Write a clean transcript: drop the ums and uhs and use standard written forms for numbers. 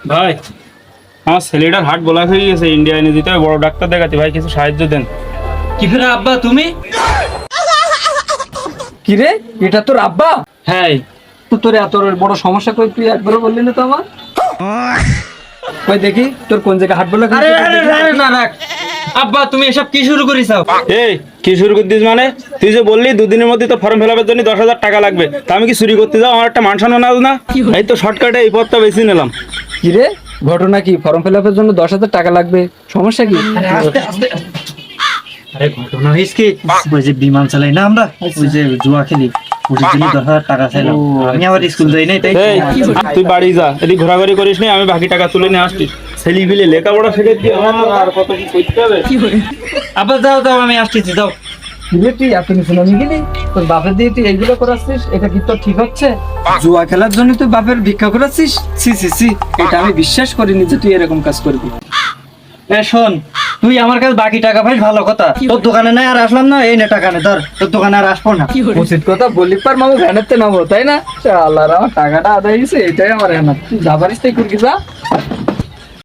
ভাই আমার ছেলেটার হার্ট ব্লক হয়ে গেছে, ইন্ডিয়া এনে দিতে হবে, বড় ডাক্তার দেখাতে ভাই, কিছু সাহায্য দেন। কি ফেরা আব্বা তুমি? কি রে, এটা তোর আব্বা? হ্যাঁ। তো তোর এত বড় সমস্যা কই তুই একবারও বললি না তো আমার? কই দেখি তোর কোন জায়গায় হাত বলা? আরে আরে আরে না রাখ আব্বা, তুমি এসব কি শুরু করিসাও? এই কি শুরু করতিস মানে? তুই যে বললি দুদিনের মধ্যে তো ফর্ম ফিল আপের জন্য 10,000 টাকা লাগবে, তা আমি কি চুরি করতে যাও? আমার একটা মান সম্মান আছে না? এই তো শর্টকাটে এই পথটা বেছে নিলাম। কি রে, ঘটনা কি? ফর্ম ফিল আপের জন্য 10,000 টাকা লাগবে, সমস্যা কি? আরে ঘটনা হয়েছে কি, ওই যে বিমান চালাই না আমরা, ওই যে জুয়া খেলি, ওটার জন্য 10,000 টাকা চাইলাম। আমি আবার স্কুল যাই নাই, তাই এই তুই বাড়ি যা, এদিক ঘোরাঘুরি করিস নি, আমি বাকি টাকা তুলে নিয়ে আসছি। ছেলে ফিলে লেখাপড়া শিখে দিয়ে আমার আর কত কি করতে হবে। আব্বা যাও যাও, আমি আসতেছি, যাও। কি রে, তুই এত কিছু নামি গেলি? তোর বাপের দিয়ে তুই এইগুলো করাচ্ছিস, এটা কি তোর ঠিক হচ্ছে? জুয়া খেলার জন্য তুই বাপের ভিক্ষা করাচ্ছিস? সি সি সি, এটা আমি বিশ্বাস করিনি যে তুই এরকম কাজ করবি। শোন, তুই আমার কাছে বাকি টাকা পাইস ভালো কথা, তোর দোকানে নাই আর আসলাম না, এই নে টাকা নে ধর, তোর দোকানে আর আসবো না। উচিত কথা বললি পার মামু, ভ্যানেতে নামো, তাই না? আল্লাহ, আমার টাকাটা আদায় হয়েছে, এটাই আমার এনাফ। তুই যা পারিস তাই করবি, যা।